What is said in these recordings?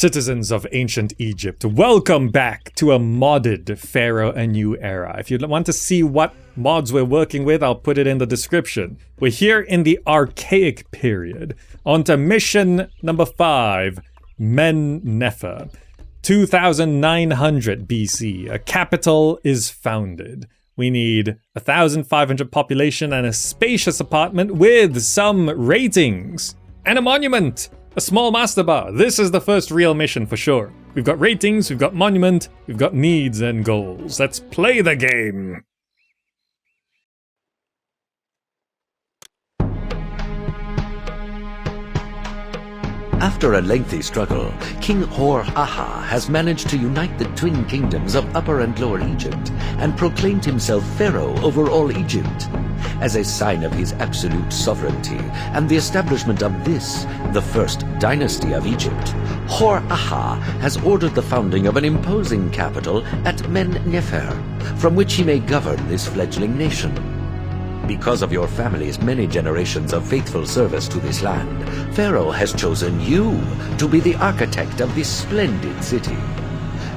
Citizens of ancient Egypt, welcome back to a modded Pharaoh A New Era. If you want to see what mods we're working with, I'll put it in the description. We're here in the Archaic period. On to mission number 5, Men-Nefer. 2900 BC, a capital is founded. We need 1,500 population and a spacious apartment with some ratings. And a monument! A small master bar. This is the first real mission for sure. We've got ratings, we've got monument, we've got needs and goals. Let's play the game! After a lengthy struggle, King Hor-Aha has managed to unite the twin kingdoms of Upper and Lower Egypt and proclaimed himself Pharaoh over all Egypt. As a sign of his absolute sovereignty and the establishment of this, the first dynasty of Egypt, Hor-Aha has ordered the founding of an imposing capital at Men-Nefer, from which he may govern this fledgling nation. Because of your family's many generations of faithful service to this land, Pharaoh has chosen you to be the architect of this splendid city.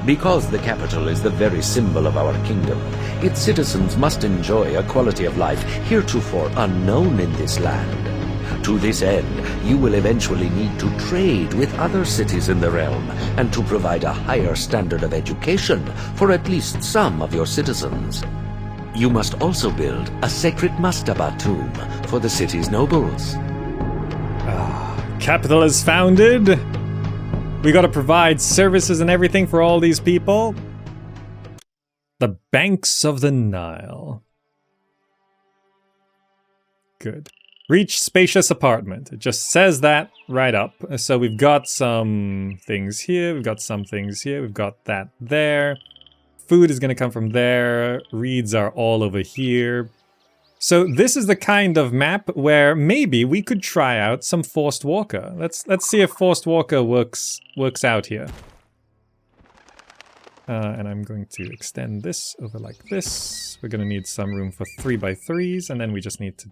Because the capital is the very symbol of our kingdom, its citizens must enjoy a quality of life heretofore unknown in this land. To this end, you will eventually need to trade with other cities in the realm and to provide a higher standard of education for at least some of your citizens. You must also build a sacred mastaba tomb for the city's nobles. Capital is founded. We gotta provide services and everything for all these people. The banks of the Nile. Good. Reach spacious apartment. It just says that right up. So we've got some things here, we've got some things here, we've got that there. Food is going to come from there. Reeds are all over here. So this is the kind of map where maybe we could try out some Forced Walker. Let's see if Forced Walker works out here. And I'm going to extend this over like this. We're going to need some room for 3x3s, and then we just need to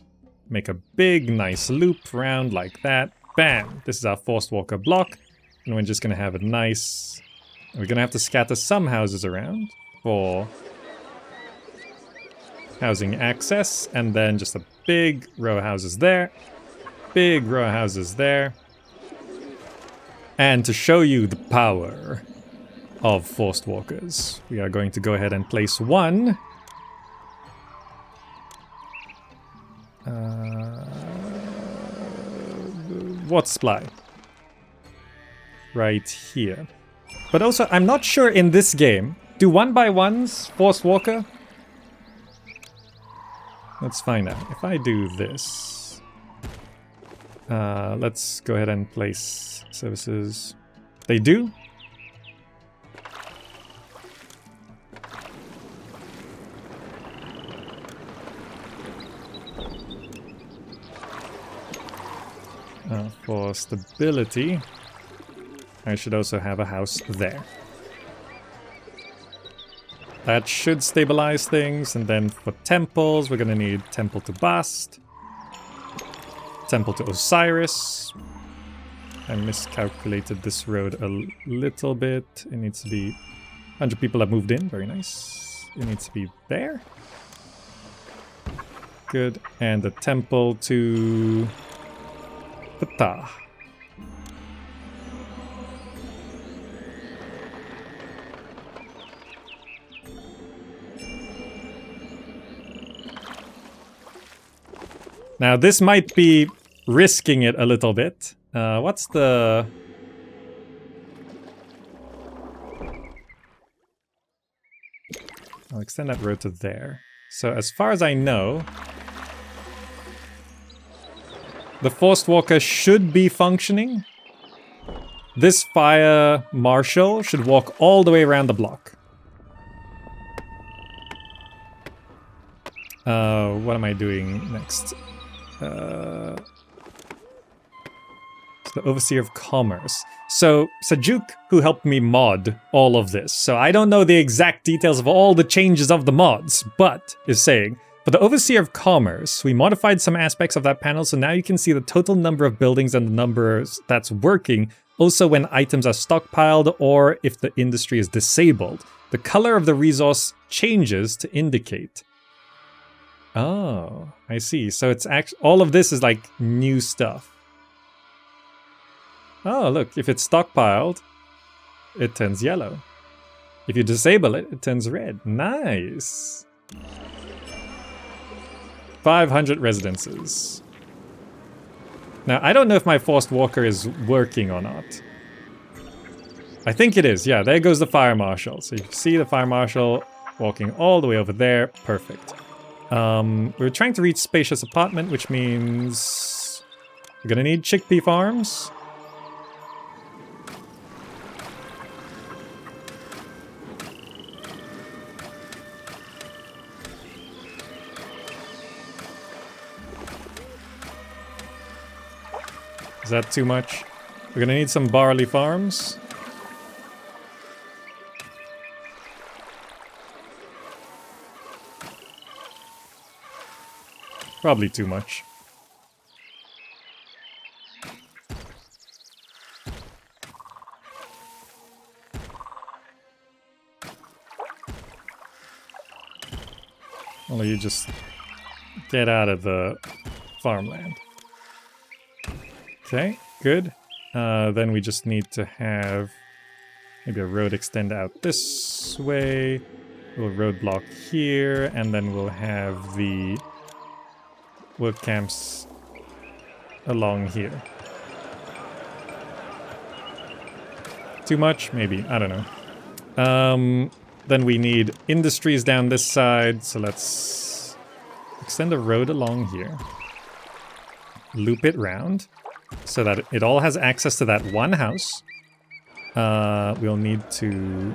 make a big, nice loop around like that. Bam! This is our Forced Walker block, and we're just going to have a nice... We're going to have to scatter some houses around for housing access, and then just a big row of houses there, big row of houses there. And to show you the power of Forced Walkers, we are going to go ahead and place one. What supply? Right here. But also, I'm not sure in this game, do 1x1s Forced Walker? Let's find out. If I do this, let's go ahead and place services. They do? For stability, I should also have a house there. That should stabilize things, and then for temples, we're gonna need Temple to Bast, Temple to Osiris. I miscalculated this road a little bit. It needs to be 100 people have moved in, very nice. It needs to be there. Good, and the temple to Ptah. Now, this might be risking it a little bit. What's the... I'll extend that road to there. So as far as I know, the Forced Walker should be functioning. This fire marshal should walk all the way around the block. What am I doing next? The Overseer of Commerce. So, Sajuk, who helped me mod all of this, so I don't know the exact details of all the changes of the mods, but is saying, for the Overseer of Commerce, we modified some aspects of that panel, so now you can see the total number of buildings and the numbers that's working Also when items are stockpiled or if the industry is disabled. The color of the resource changes to indicate. Oh, I see. So it's actually all of this is like new stuff. Oh, look, if it's stockpiled, it turns yellow. If you disable it, it turns red. Nice. 500 residences. Now, I don't know if my forced walker is working or not. I think it is. Yeah, there goes the fire marshal. So you can see the fire marshal walking all the way over there. Perfect. We're trying to reach spacious apartment, which means we're gonna need chickpea farms. Is that too much? We're gonna need some barley farms. Probably too much. Well, you just get out of the farmland. Okay, good. Then we just need to have maybe a road extend out this way. We'll roadblock here, and then we'll have the work camps along here. Too much? Maybe. I don't know. Then we need industries down this side, so let's extend a road along here. Loop it round so that it all has access to that one house. We'll need to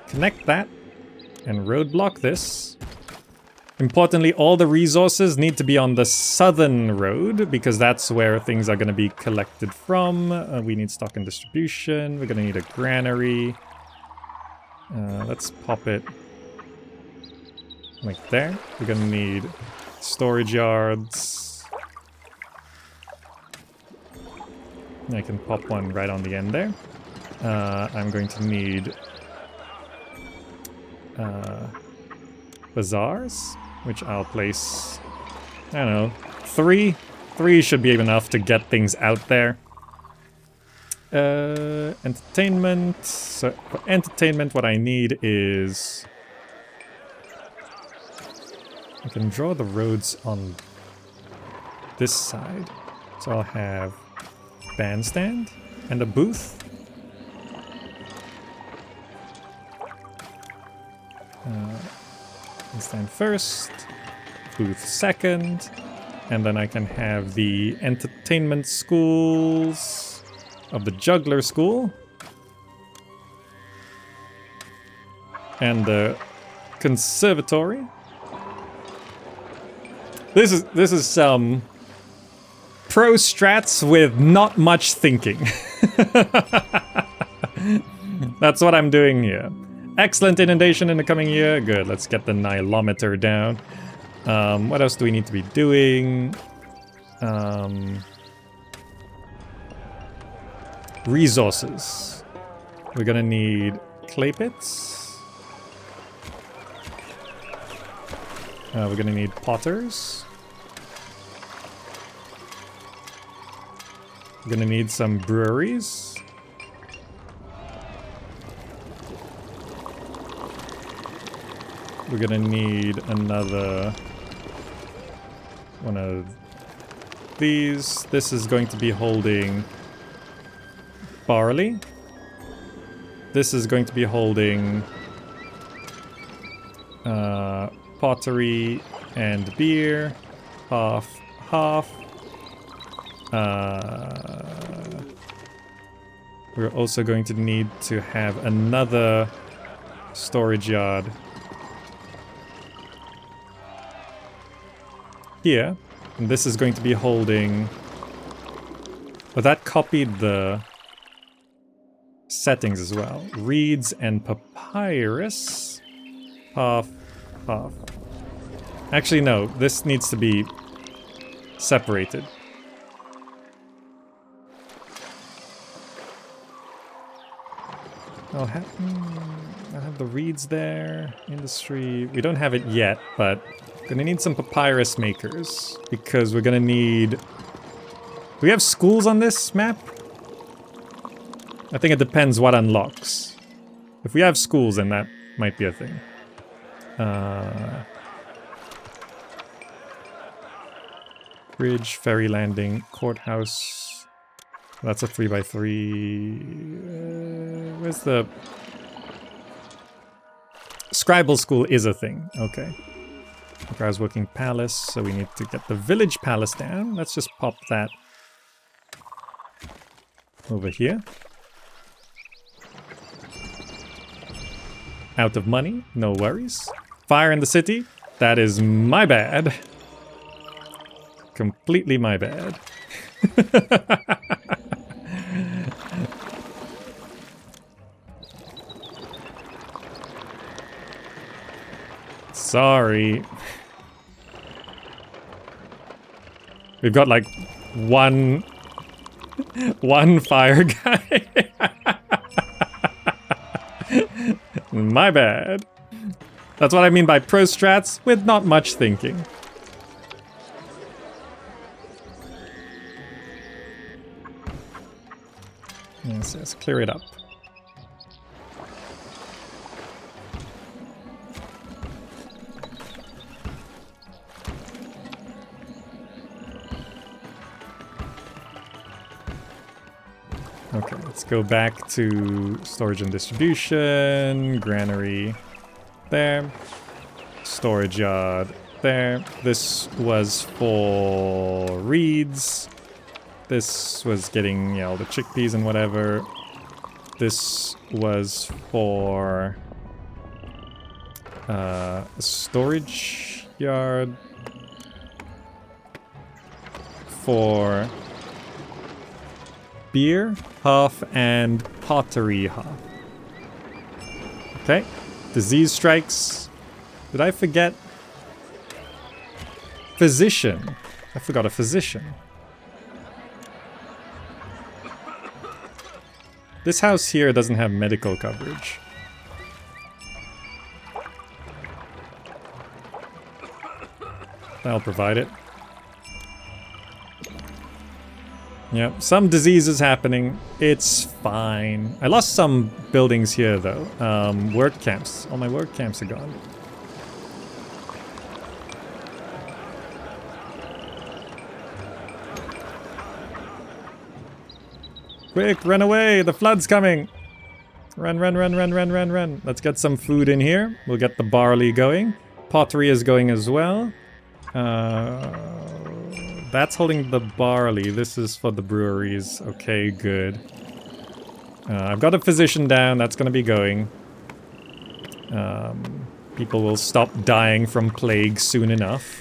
connect that and roadblock this. Importantly, all the resources need to be on the southern road because that's where things are going to be collected from. We need stock and distribution. We're going to need a granary. Let's pop it like there. We're going to need storage yards. I can pop one right on the end there. I'm going to need bazaars, which I'll place, I don't know, 3? 3 should be enough to get things out there. Entertainment. So for entertainment, what I need is I can draw the roads on this side. So I'll have bandstand and a booth. Bandstand first, booth second, and then I can have the entertainment schools of the juggler school and the conservatory. This is some pro strats with not much thinking. That's what I'm doing here. Excellent inundation in the coming year. Good, let's get the Nilometer down. What else do we need to be doing? Resources. We're gonna need clay pits. We're gonna need potters. We're gonna need some breweries. We're gonna need another one of these. This is going to be holding barley. This is going to be holding pottery and beer. Half. We're also going to need to have another storage yard here. And this is going to be holding... But that copied the settings as well. Reeds and papyrus. Half. Actually, no. This needs to be separated. I'll have the reeds there. Industry. We don't have it yet, but gonna need some papyrus makers because we're gonna need. Do we have schools on this map? I think it depends what unlocks. If we have schools, then that might be a thing. Bridge, ferry landing, courthouse. That's a 3x3. Where's the... Scribal school is a thing. Okay. Requires working palace, so we need to get the village palace down. Let's just pop that over here. Out of money, no worries. Fire in the city, that is my bad. Completely my bad. Sorry. We've got like one fire guy. My bad. That's what I mean by pro strats with not much thinking. Yes, yes, clear it up. Okay, let's go back to storage and distribution, granary there, storage yard there. This was for reeds. This was getting, all the chickpeas and whatever. This was for a storage yard for beer half and pottery half. Okay, disease strikes. Did I forget? Physician. I forgot a physician. This house here doesn't have medical coverage. I'll provide it. Yep, some diseases happening. It's fine. I lost some buildings here though. Work camps. All my work camps are gone. Quick, run away! The flood's coming! Run, run, run, run, run, run, run. Let's get some food in here. We'll get the barley going. Pottery is going as well. That's holding the barley. This is for the breweries. Okay, good. I've got a physician down. That's going to be going. People will stop dying from plague soon enough.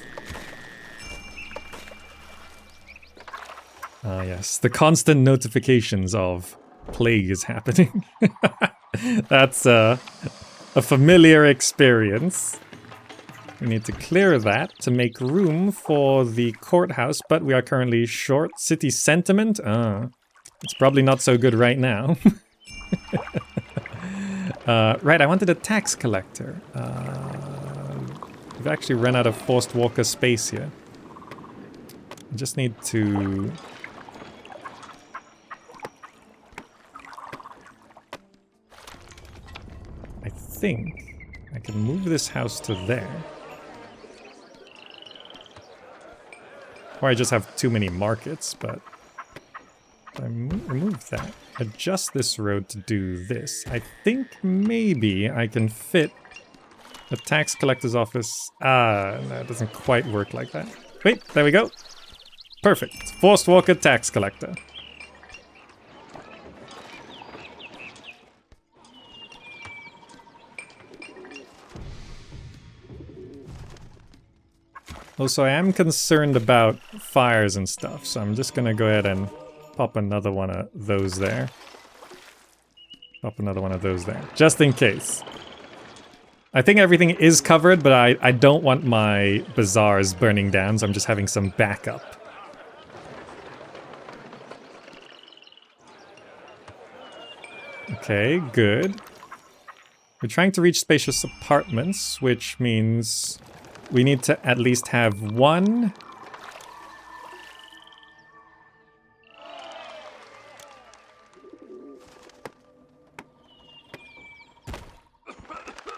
Yes, the constant notifications of plague is happening. That's a familiar experience. We need to clear that to make room for the courthouse, but we are currently short. City sentiment? It's probably not so good right now. Right, I wanted a tax collector. We've actually run out of forced walker space here. I just need to... I think I can move this house to there. Or I just have too many markets, but I remove that. Adjust this road to do this. I think maybe I can fit the tax collector's office. No, it doesn't quite work like that. Wait, there we go. Perfect. Forced walker tax collector. Also, I am concerned about fires and stuff, so I'm just gonna go ahead and pop another one of those there. Pop another one of those there, just in case. I think everything is covered, but I don't want my bazaars burning down, so I'm just having some backup. Okay, good. We're trying to reach spacious apartments, which means we need to at least have one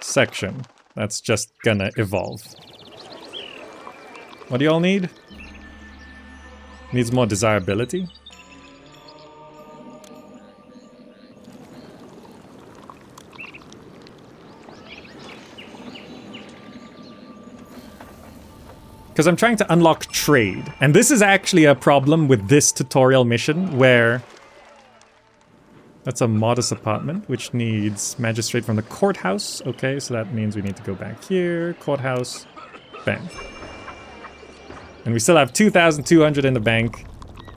section that's just gonna evolve. What do y'all need? Needs more desirability. Because I'm trying to unlock trade. And this is actually a problem with this tutorial mission where... That's a modest apartment, which needs magistrate from the courthouse. Okay, so that means we need to go back here. Courthouse. Bam. And we still have 2,200 in the bank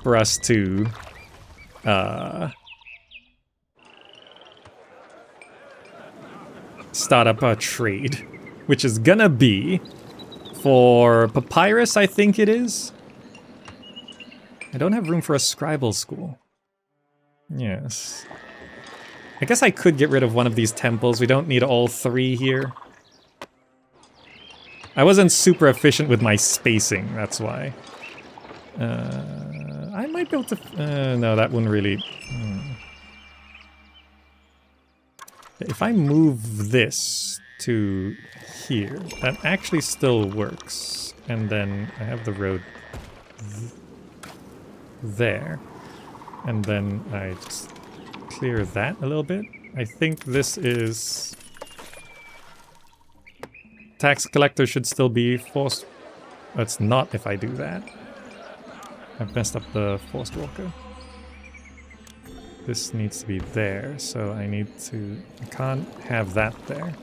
for us to... start up our trade. Which is gonna be... For papyrus, I think it is. I don't have room for a scribal school. Yes. I guess I could get rid of one of these temples. We don't need all three here. I wasn't super efficient with my spacing, that's why. I might be able to... no, that wouldn't really... If I move this to... here, that actually still works. And then I have the road there. And then I just clear that a little bit. I think this is... Tax collector should still be forced... Oh, it's not if I do that. I've messed up the forced walker. This needs to be there, so I need to... I can't have that there.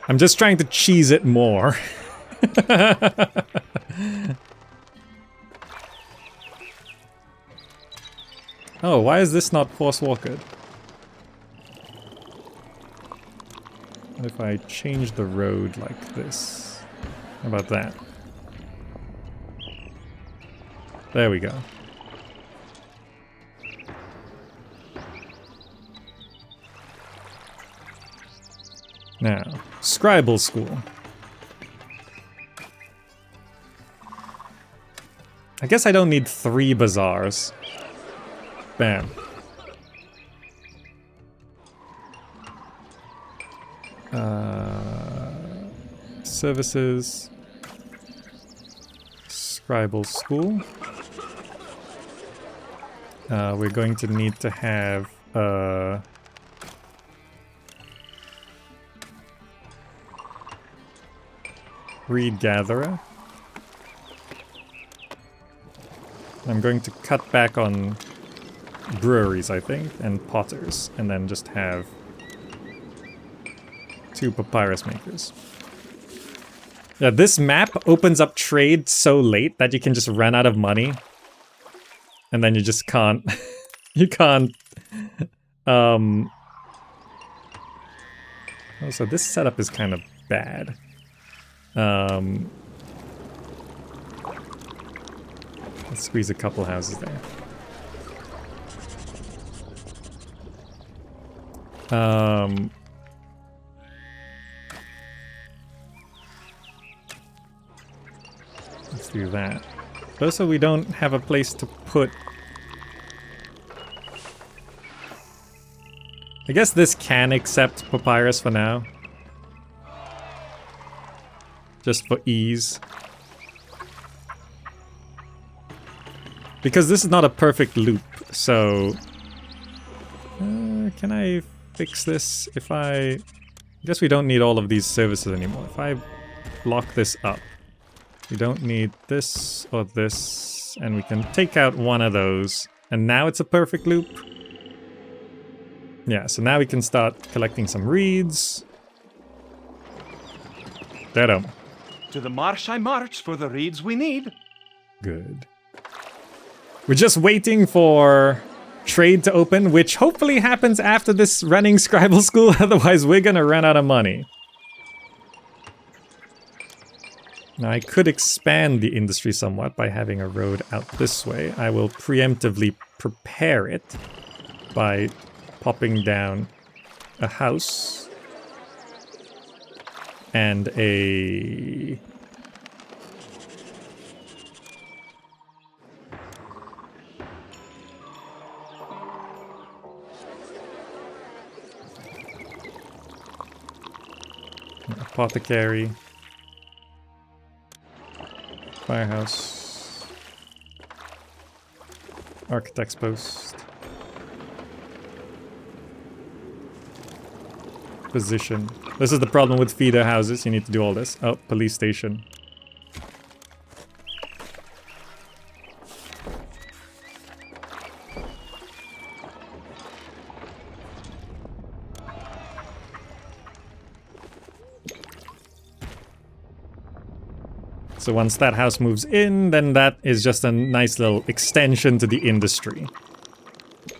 I'm just trying to cheese it more. Oh, why is this not force walkered? What if I change the road like this? How about that? There we go. Now, scribal school. I guess I don't need 3 bazaars. Bam. Services. Scribal school. We're going to need to have reed gatherer. I'm going to cut back on breweries, I think, and potters, and then just have 2 papyrus makers. Yeah, this map opens up trade so late that you can just run out of money. And then you just can't... you can't... Oh, so this setup is kind of bad. Let's squeeze a couple houses there. Let's do that. Also, we don't have a place to put... I guess this can accept papyrus for now. Just for ease. Because this is not a perfect loop, so... can I fix this if I guess we don't need all of these services anymore. If I lock this up, we don't need this or this, and we can take out one of those, and now it's a perfect loop. Yeah, so now we can start collecting some reeds. There. To the marsh I march for the reeds we need. Good. We're just waiting for trade to open, which hopefully happens after this running scribal school, otherwise we're gonna run out of money. Now I could expand the industry somewhat by having a road out this way. I will preemptively prepare it by popping down a house and a apothecary, firehouse, architect's post, position. This is the problem with feeder houses. You need to do all this. Oh, police station. So once that house moves in, then that is just a nice little extension to the industry.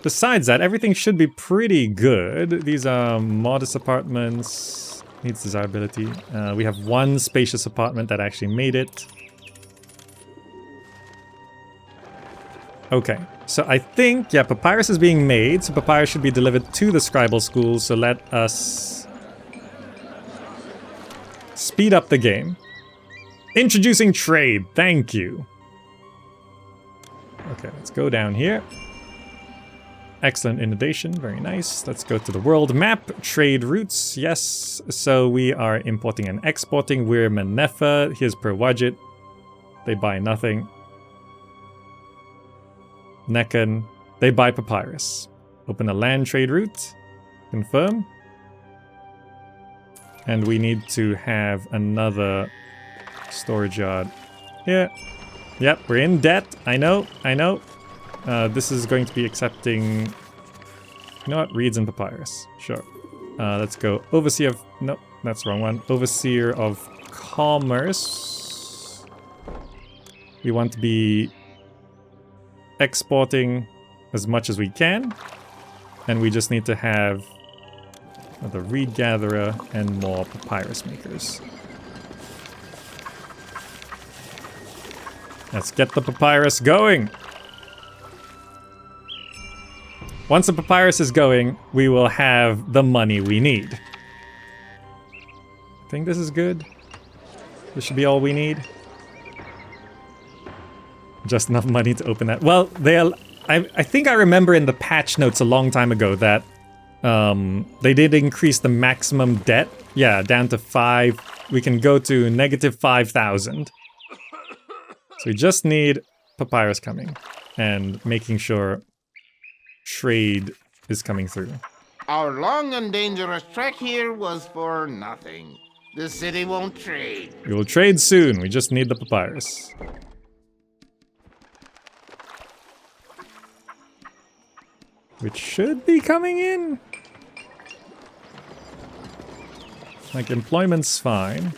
Besides that, everything should be pretty good. These are modest apartments. Needs desirability. We have one spacious apartment that actually made it. Okay, so I think, yeah, papyrus is being made. So papyrus should be delivered to the scribal school. So let us speed up the game. Introducing trade, thank you. Okay, let's go down here. Excellent inundation, very nice. Let's go to the world map. Trade routes, yes. So we are importing and exporting. We're Men-Nefer. Here's per Wadjet. They buy nothing. Necken. They buy papyrus. Open a land trade route. Confirm. And we need to have another storage yard here. Yep, we're in debt. I know. This is going to be accepting... You know what? Reeds and papyrus. Sure. Let's go. Overseer of... No, that's the wrong one. Overseer of Commerce. We want to be exporting as much as we can. And we just need to have the reed gatherer and more papyrus makers. Let's get the papyrus going. Once the papyrus is going, we will have the money we need. I think this is good. This should be all we need. Just enough money to open that. Well, I think I remember in the patch notes a long time ago that they did increase the maximum debt. Yeah, down to 5. We can go to negative 5,000. So we just need papyrus coming and making sure trade is coming through. Our long and dangerous trek here was for nothing. The city won't trade. We will trade soon. We just need the papyrus. Which should be coming in. Like, employment's fine.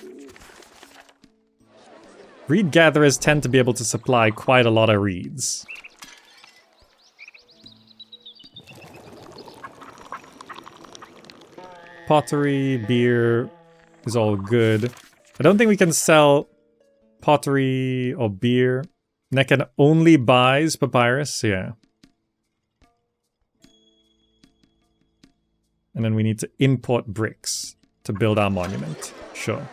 Reed gatherers tend to be able to supply quite a lot of reeds. Pottery, beer is all good. I don't think we can sell pottery or beer. Necken only buys papyrus, yeah. And then we need to import bricks to build our monument. Sure.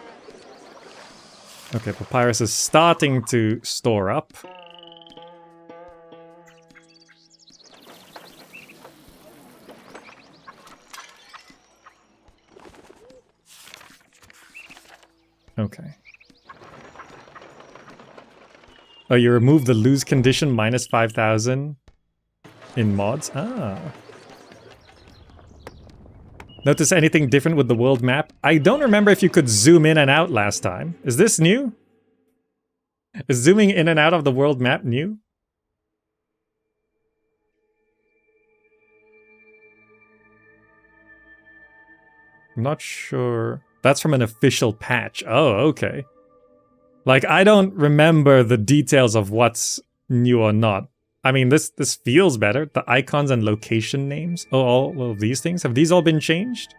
Okay, papyrus is starting to store up. Okay. Oh, you remove the lose condition minus 5,000 in mods? Ah. Notice anything different with the world map? I don't remember if you could zoom in and out last time. Is this new? Is zooming in and out of the world map new? I'm not sure. That's from an official patch. Oh, okay. Like, I don't remember the details of what's new or not. I mean, this feels better. The icons and location names. Oh, all of these things. Have these all been changed?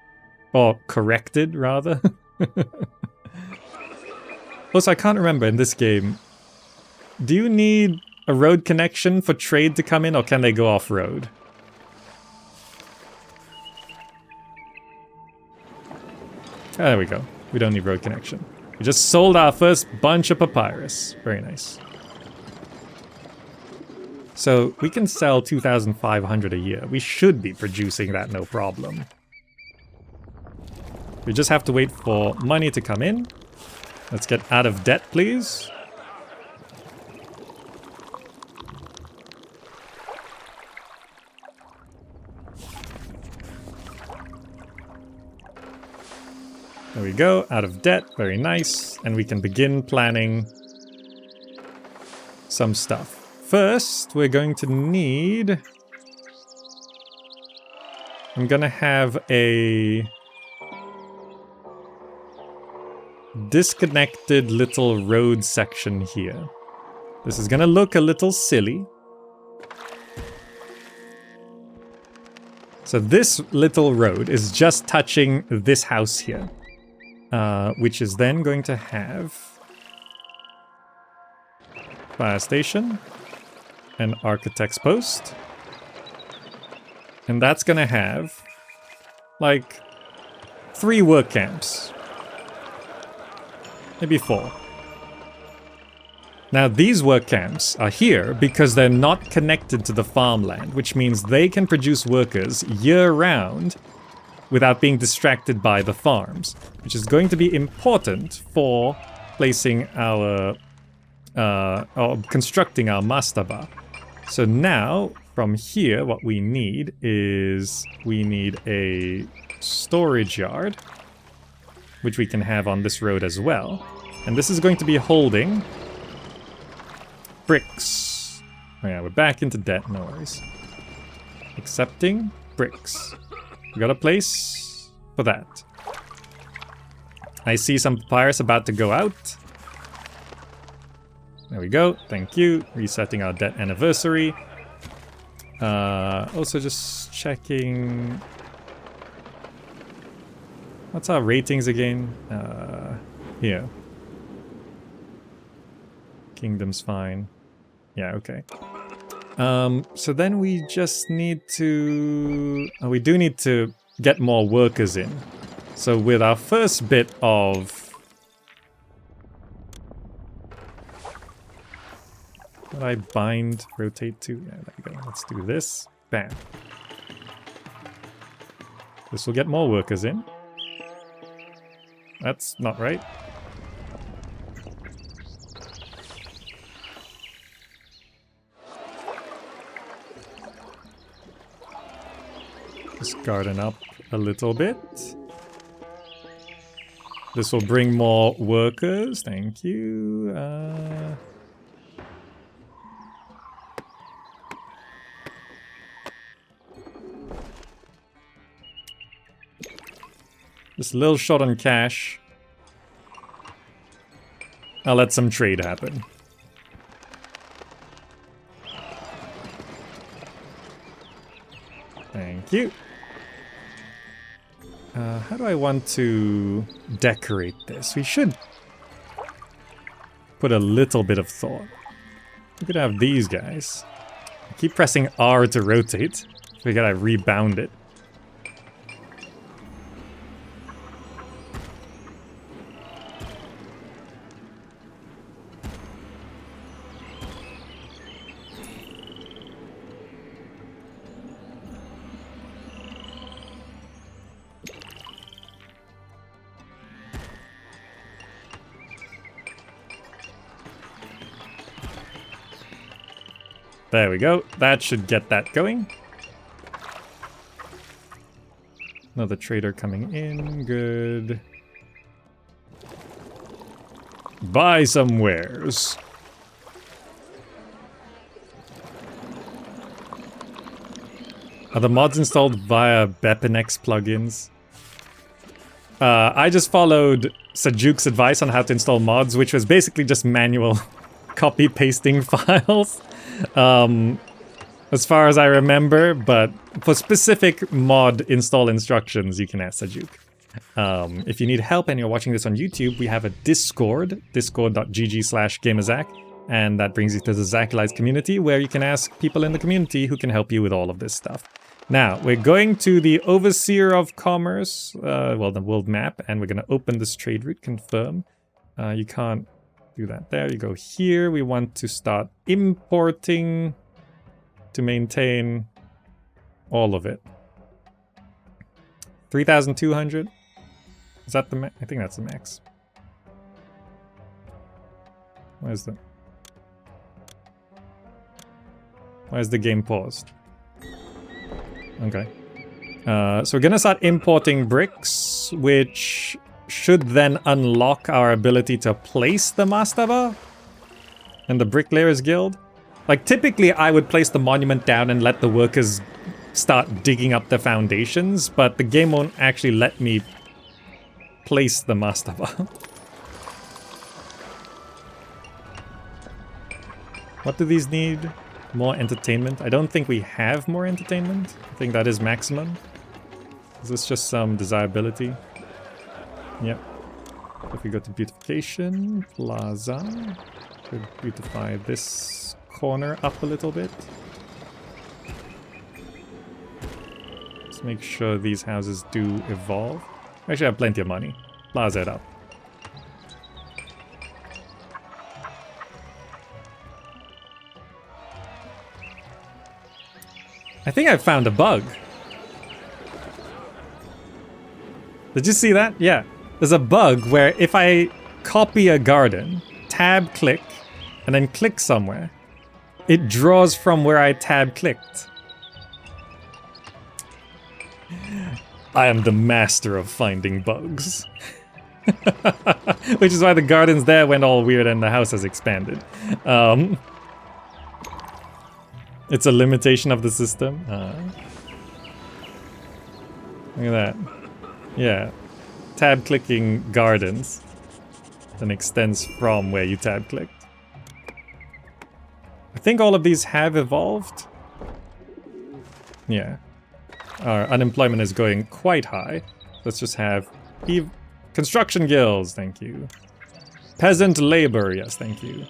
Or corrected, rather? Also, I can't remember in this game. Do you need a road connection for trade to come in, or can they go off-road? There we go. We don't need road connection. We just sold our first bunch of papyrus. Very nice. So we can sell 2,500 a year. We should be producing that no problem. We just have to wait for money to come in. Let's get out of debt, please. There we go, out of debt, very nice. And we can begin planning some stuff. First, we're going to need... I'm gonna have a disconnected little road section here. This is gonna look a little silly. So this little road is just touching this house here. Which is then going to have fire station and architect's post. And that's gonna have like 3 work camps. Maybe 4. Now these work camps are here because they're not connected to the farmland, which means they can produce workers year-round without being distracted by the farms, which is going to be important for placing our, or constructing our mastaba. So now, from here, what we need is, we need a storage yard, which we can have on this road as well. And this is going to be holding bricks. Oh yeah, we're back into debt, no worries. Accepting bricks. We got a place for that. I see some papyrus about to go out. There we go. Thank you. Resetting our debt anniversary. Also just checking... What's our ratings again? Here. Kingdom's fine. Yeah, okay. So then we just need to... we do need to get more workers in. So with our first bit of... What I bind, rotate to? Yeah, there we go. Let's do this. Bam. This will get more workers in. That's not right. Just garden up a little bit. This will bring more workers. Thank you. Just a little short on cash. I'll let some trade happen. Thank you. How do I want to decorate this? We should put a little bit of thought. We could have these guys. I keep pressing R to rotate. We gotta rebound it. There we go. That should get that going. Another trader coming in. Good. Buy some wares. Are the mods installed via Bepinex plugins? I just followed Sajuk's advice on how to install mods, which was basically just manual copy-pasting files. As far as I remember, but for specific mod install instructions, you can ask Sajuk. If you need help and you're watching this on YouTube, we have a Discord, discord.gg/gamerzach, and that brings you to the Zachalites community, where you can ask people in the community who can help you with all of this stuff. Now, we're going to the Overseer of Commerce, well, the world map, and we're going to open this trade route, confirm. You can't do that there. You go here. We want to start importing to maintain all of it. 3,200? Is that the max? I think that's the max. Why is the game paused? Okay. So we're gonna start importing bricks, which should then unlock our ability to place the mastaba and the Bricklayers Guild. Like, typically I would place the monument down and let the workers start digging up the foundations, but the game won't actually let me place the mastaba. What do these need? More entertainment? I don't think we have more entertainment. I think that is maximum. Is this just some desirability? Yep. If we go to beautification, plaza, could beautify this corner up a little bit. Let's make sure these houses do evolve. I actually have plenty of money. Plaza it up. I think I found a bug. Did you see that? Yeah. There's a bug where if I copy a garden, tab click, and then click somewhere, it draws from where I tab clicked. I am the master of finding bugs. Which is why the gardens there went all weird and the house has expanded. It's a limitation of the system. Look at that. Yeah. Tab clicking gardens then extends from where you tab clicked. I think all of these have evolved. Yeah. Our unemployment is going quite high. Let's just have construction guilds, thank you. Peasant labor, yes, thank you.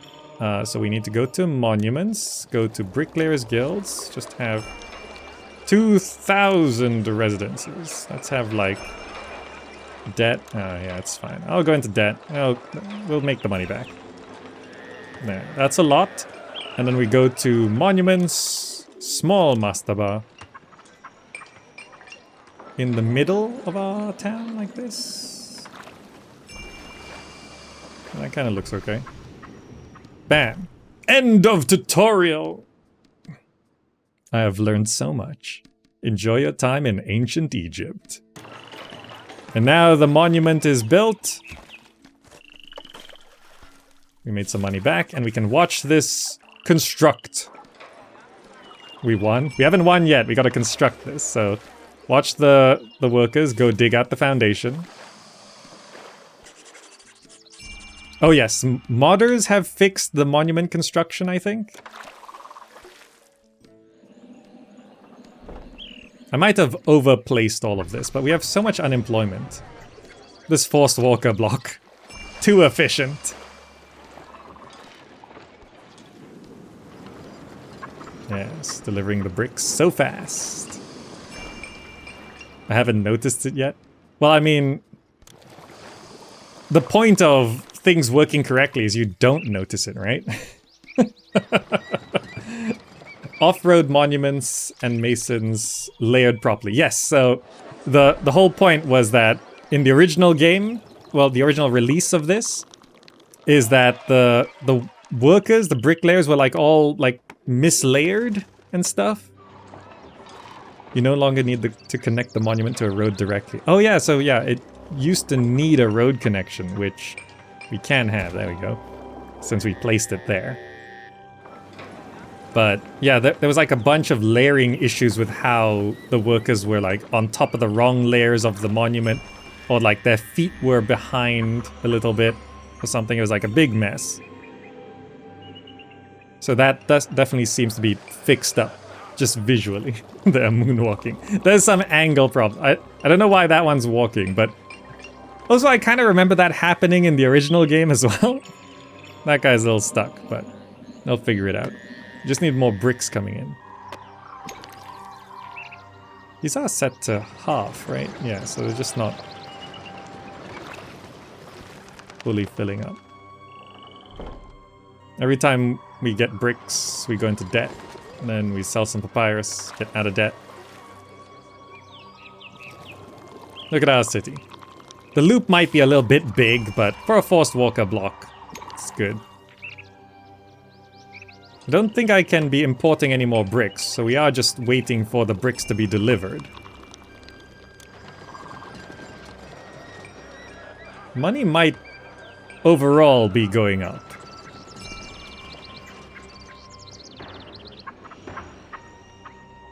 So we need to go to monuments, go to bricklayers guilds, just have 2,000 residences. Let's have like debt. Yeah, it's fine. I'll go into debt. We'll make the money back. There, that's a lot. And then we go to monuments, small mastaba. In the middle of our town, like this. That kind of looks okay. Bam. End of tutorial! I have learned so much. Enjoy your time in ancient Egypt. And now the monument is built. We made some money back, and we can watch this construct. We won. We haven't won yet. We gotta construct this, so watch the workers go dig out the foundation. Oh yes, modders have fixed the monument construction, I think. I might have overplaced all of this, but we have so much unemployment. This forced walker block. Too efficient. Yes, delivering the bricks so fast. I haven't noticed it yet. Well, I mean, the point of things working correctly is you don't notice it, right? Off-road monuments and masons layered properly. Yes, so the whole point was that in the original game, well, the original release of this, is that the workers, the bricklayers, were like all like mislayered and stuff. You no longer need to connect the monument to a road directly. Oh yeah, so yeah, it used to need a road connection, which we can have. There we go. Since we placed it there. But yeah, there was like a bunch of layering issues with how the workers were like on top of the wrong layers of the monument, or like their feet were behind a little bit or something. It was like a big mess. So that definitely seems to be fixed up, just visually. They're moonwalking. There's some angle problem. I don't know why that one's walking, but Also, I kind of remember that happening in the original game as well. That guy's a little stuck, but they'll figure it out. Just need more bricks coming in. These are set to half, right? Yeah, so they're just not fully filling up. Every time we get bricks, we go into debt. And then we sell some papyrus, get out of debt. Look at our city. The loop might be a little bit big, but for a forced walker block, it's good. I don't think I can be importing any more bricks, so we are just waiting for the bricks to be delivered. Money might overall be going up.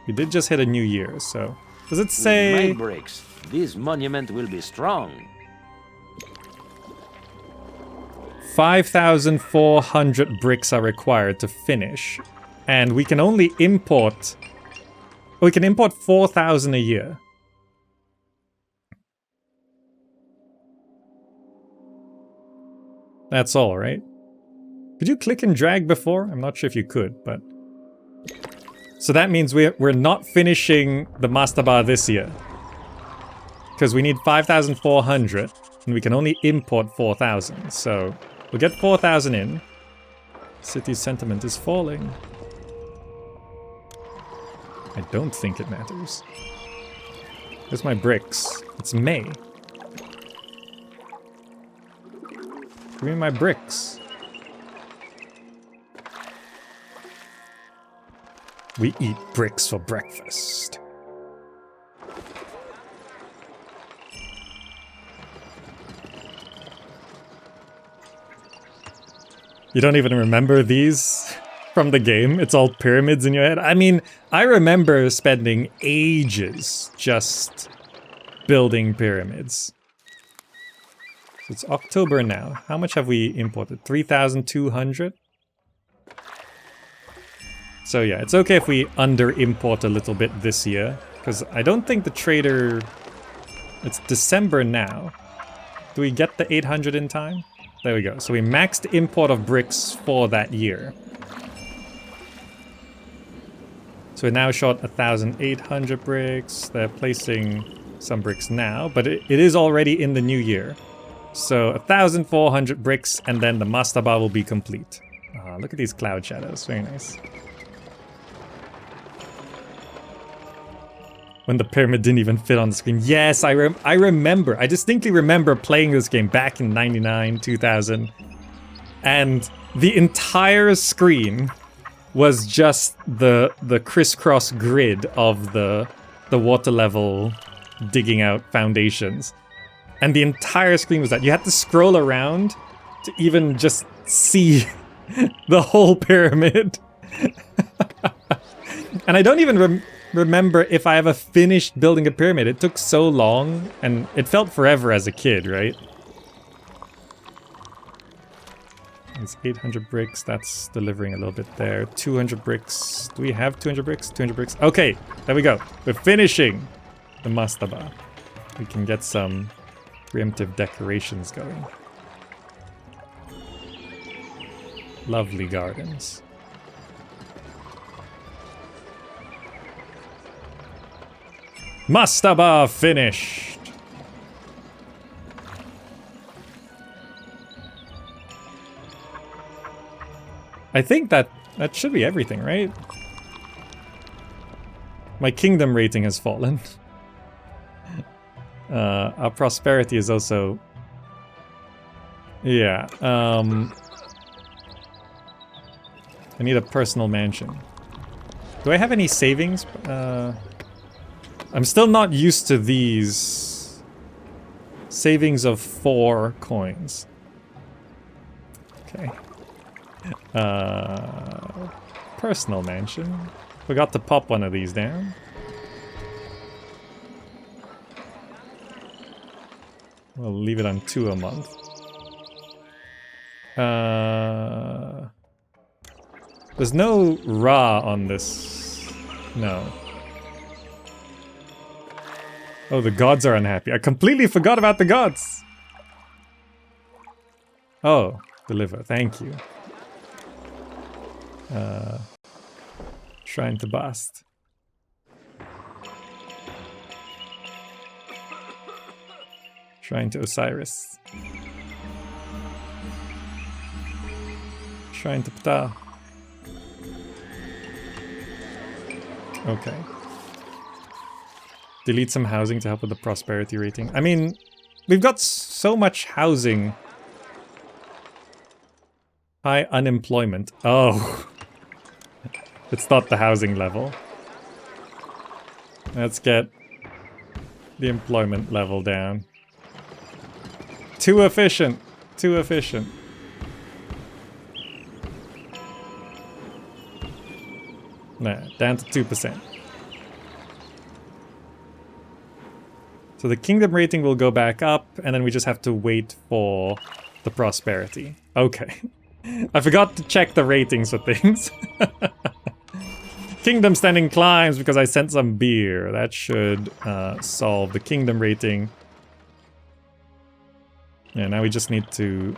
We did just hit a new year, so... Does it say... With my bricks, this monument will be strong. 5,400 bricks are required to finish. And we can only import... We can import 4,000 a year. That's all, right? Could you click and drag before? I'm not sure if you could, but... So that means we're not finishing the Mastaba this year. Because we need 5,400, and we can only import 4,000. So we'll get 4,000 in. City's sentiment is falling. I don't think it matters. Where's my bricks? It's May. Give me my bricks. We eat bricks for breakfast. You don't even remember these from the game? It's all pyramids in your head? I mean, I remember spending ages just building pyramids. So it's October now. How much have we imported? 3,200? So yeah, it's okay if we under-import a little bit this year, because I don't think the trader... It's December now. Do we get the 800 in time? There we go. So we maxed import of bricks for that year. So we're now short 1,800 bricks. They're placing some bricks now, but it is already in the new year. So 1,400 bricks, and then the Mastaba will be complete. Look at these cloud shadows. Very nice. When the pyramid didn't even fit on the screen. Yes, I remember. I distinctly remember playing this game back in 99, 2000. And the entire screen was just the crisscross grid of the water level digging out foundations. And the entire screen was that. You had to scroll around to even just see the whole pyramid. And I don't even remember if I ever finished building a pyramid. It took so long, and it felt forever as a kid, right? It's 800 bricks, that's delivering a little bit there. 200 bricks. Do we have 200 bricks? 200 bricks. Okay, there we go. We're finishing the Mastaba. We can get some preemptive decorations going. Lovely gardens. Mastaba finished! I think that should be everything, right? My kingdom rating has fallen. Our prosperity is also... Yeah, I need a personal mansion. Do I have any savings? I'm still not used to these savings of 4 coins. Okay. Personal mansion. Forgot to pop one of these down. We'll leave it on 2 a month. There's no Ra on this. No. Oh, the gods are unhappy. I completely forgot about the gods. Oh, deliver. Thank you. Shrine to Bast. Shrine to Osiris. Shrine to Ptah. Okay. Delete some housing to help with the prosperity rating. I mean, we've got so much housing. High unemployment. Oh. It's not the housing level. Let's get the employment level down. Too efficient. Too efficient. Nah, down to 2%. So the kingdom rating will go back up, and then we just have to wait for the prosperity. Okay. I forgot to check the ratings for things. Kingdom standing climbs because I sent some beer. That should solve the kingdom rating. Yeah, now we just need to...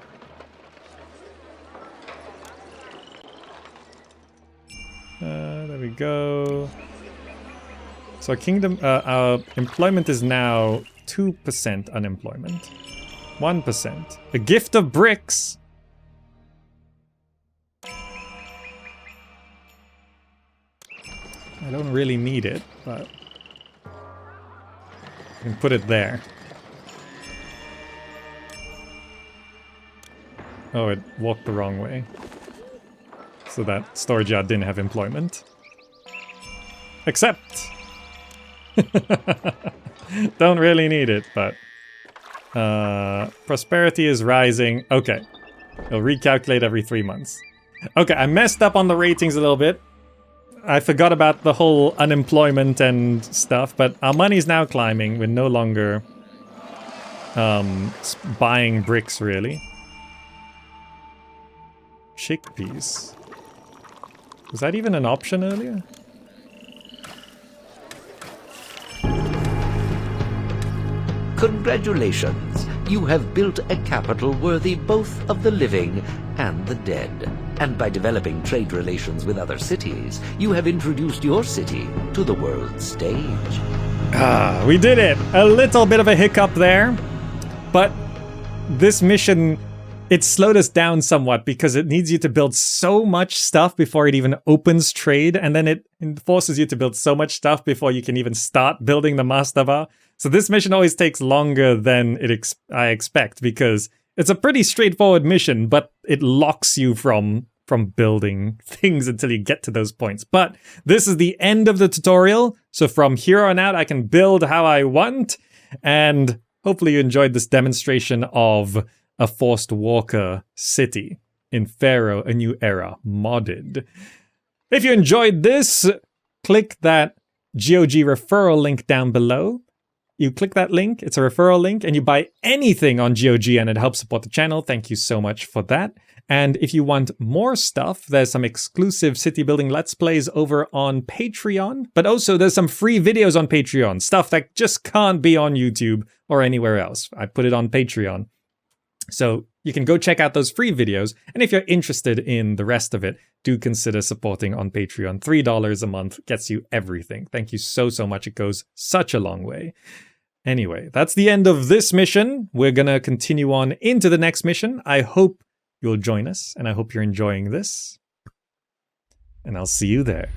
there we go. So our kingdom, our employment is now 2% unemployment. 1%. A gift of bricks! I don't really need it, but... I can put it there. Oh, it walked the wrong way. So that storage yard didn't have employment. Accept! Don't really need it, but... prosperity is rising. Okay. It'll recalculate every 3 months. Okay, I messed up on the ratings a little bit. I forgot about the whole unemployment and stuff, but our money's now climbing. We're no longer buying bricks, really. Chickpeas. Was that even an option earlier? Congratulations! You have built a capital worthy both of the living and the dead. And by developing trade relations with other cities, you have introduced your city to the world stage. Ah, we did it! A little bit of a hiccup there. But this mission, it slowed us down somewhat because it needs you to build so much stuff before it even opens trade, and then it forces you to build so much stuff before you can even start building the mastaba. So this mission always takes longer than I expect, because it's a pretty straightforward mission, but it locks you from building things until you get to those points. But this is the end of the tutorial, so from here on out I can build how I want, and hopefully you enjoyed this demonstration of a Forced Walker city in Pharaoh, A New Era, modded. If you enjoyed this, click that GOG referral link down below. You click that link, it's a referral link, and you buy anything on GOG and it helps support the channel. Thank you so much for that. And if you want more stuff, there's some exclusive city building Let's Plays over on Patreon, but also there's some free videos on Patreon, stuff that just can't be on YouTube or anywhere else. I put it on Patreon. So you can go check out those free videos, and if you're interested in the rest of it, do consider supporting on Patreon. $3 a month gets you everything. Thank you so much. It goes such a long way. Anyway, that's the end of this mission. We're gonna continue on into the next mission. I hope you'll join us, and I hope you're enjoying this. And I'll see you there.